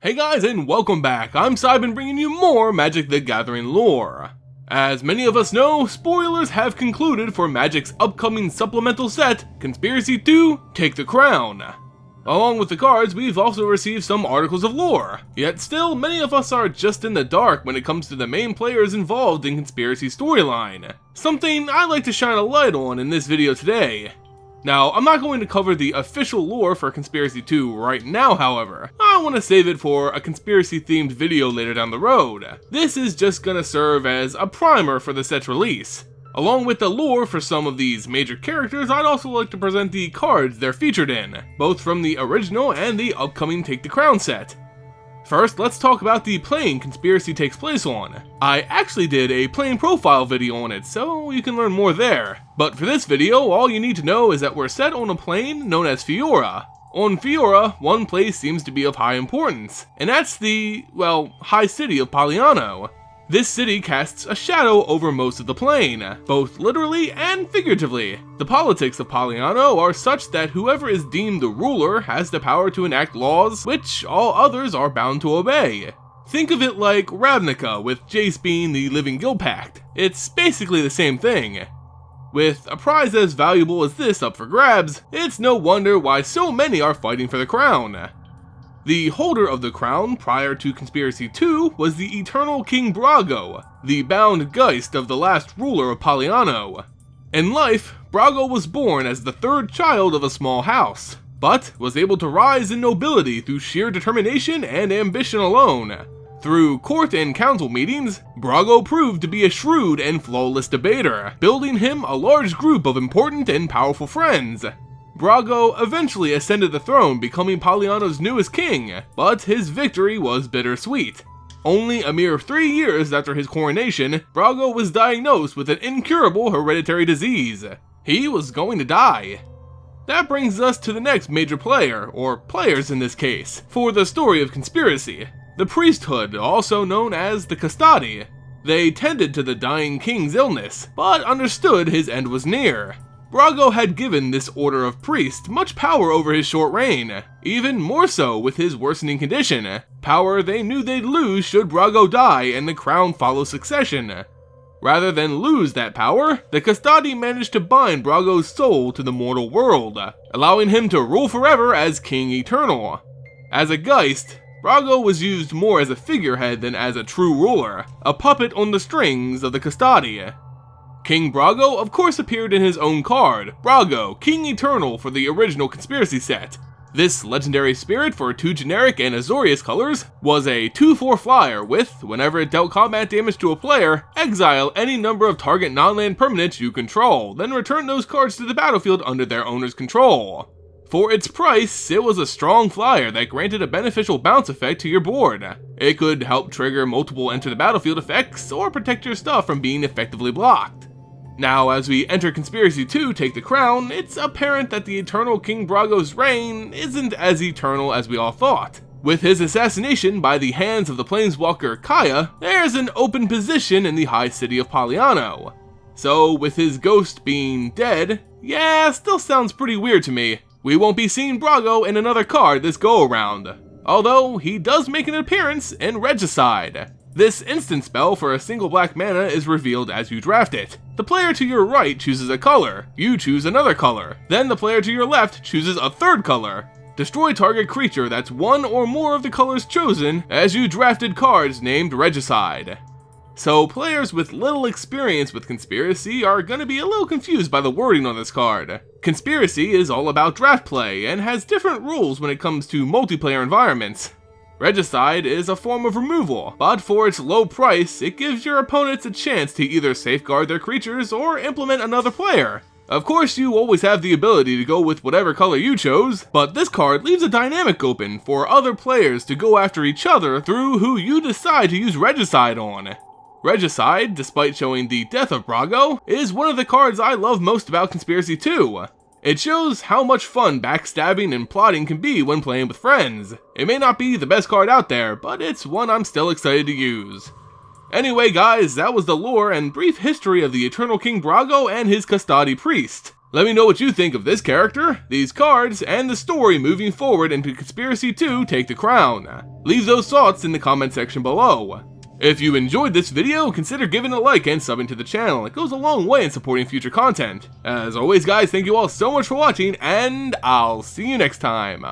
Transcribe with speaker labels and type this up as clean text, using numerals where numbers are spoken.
Speaker 1: Hey guys, and welcome back. I'm Simon, bringing you more Magic the Gathering lore. As many of us know, spoilers have concluded for Magic's upcoming supplemental set, Conspiracy 2: Take the Crown. Along with the cards, we've also received some articles of lore, yet still many of us are just in the dark when it comes to the main players involved in Conspiracy storyline. Something I'd like to shine a light on in this video today. Now, I'm not going to cover the official lore for Conspiracy 2 right now, however. I want to save it for a conspiracy-themed video later down the road. This is just gonna serve as a primer for the set's release. Along with the lore for some of these major characters, I'd also like to present the cards they're featured in, both from the original and the upcoming Take the Crown set. First, let's talk about the plane Conspiracy takes place on. I actually did a plane profile video on it, so you can learn more there. But for this video, all you need to know is that we're set on a plane known as Fiora. On Fiora, one place seems to be of high importance, and that's the, well, high city of Poliano. This city casts a shadow over most of the plane, both literally and figuratively. The politics of Poliano are such that whoever is deemed the ruler has the power to enact laws which all others are bound to obey. Think of it like Ravnica, with Jace being the living guild pact. It's basically the same thing. With a prize as valuable as this up for grabs, it's no wonder why so many are fighting for the crown. The holder of the crown prior to Conspiracy 2 was the eternal King Brago, the bound geist of the last ruler of Poliano. In life, Brago was born as the third child of a small house, but was able to rise in nobility through sheer determination and ambition alone. Through court and council meetings, Brago proved to be a shrewd and flawless debater, building him a large group of important and powerful friends. Brago eventually ascended the throne, becoming Poliano's newest king, but his victory was bittersweet. Only a mere 3 years after his coronation, Brago was diagnosed with an incurable hereditary disease. He was going to die. That brings us to the next major player, or players in this case, for the story of Conspiracy: the priesthood, also known as the Custodi. They tended to the dying king's illness, but understood his end was near. Brago had given this order of priests much power over his short reign, even more so with his worsening condition, power they knew they'd lose should Brago die and the crown follow succession. Rather than lose that power, the Custodi managed to bind Brago's soul to the mortal world, allowing him to rule forever as King Eternal. As a geist, Brago was used more as a figurehead than as a true ruler, a puppet on the strings of the Custodi. King Brago of course appeared in his own card, Brago, King Eternal, for the original Conspiracy set. This legendary spirit for 2 generic and Azorius colors was a 2/4 flyer with, whenever it dealt combat damage to a player, exile any number of target non-land permanents you control, then return those cards to the battlefield under their owner's control. For its price, it was a strong flyer that granted a beneficial bounce effect to your board. It could help trigger multiple enter the battlefield effects or protect your stuff from being effectively blocked. Now, as we enter Conspiracy 2: Take the Crown, it's apparent that the eternal King Brago's reign isn't as eternal as we all thought. With his assassination by the hands of the planeswalker Kaya, there's an open position in the high city of Poliano. So, with his ghost being dead, yeah, still sounds pretty weird to me. We won't be seeing Brago in another card this go-around, although he does make an appearance in Regicide. This instant spell for a single black mana is revealed as you draft it. The player to your right chooses a color, you choose another color, then the player to your left chooses a third color. Destroy target creature that's one or more of the colors chosen as you drafted cards named Regicide. So players with little experience with Conspiracy are gonna be a little confused by the wording on this card. Conspiracy is all about draft play and has different rules when it comes to multiplayer environments. Regicide is a form of removal, but for its low price, it gives your opponents a chance to either safeguard their creatures or implement another player. Of course, you always have the ability to go with whatever color you chose, but this card leaves a dynamic open for other players to go after each other through who you decide to use Regicide on. Regicide, despite showing the death of Brago, is one of the cards I love most about Conspiracy 2. It shows how much fun backstabbing and plotting can be when playing with friends. It may not be the best card out there, but it's one I'm still excited to use. Anyway guys, that was the lore and brief history of the Eternal King Brago and his Custodi priest. Let me know what you think of this character, these cards, and the story moving forward into Conspiracy 2 Take the Crown. Leave those thoughts in the comment section below. If you enjoyed this video, consider giving a like and subbing to the channel. It goes a long way in supporting future content. As always guys, thank you all so much for watching, and I'll see you next time.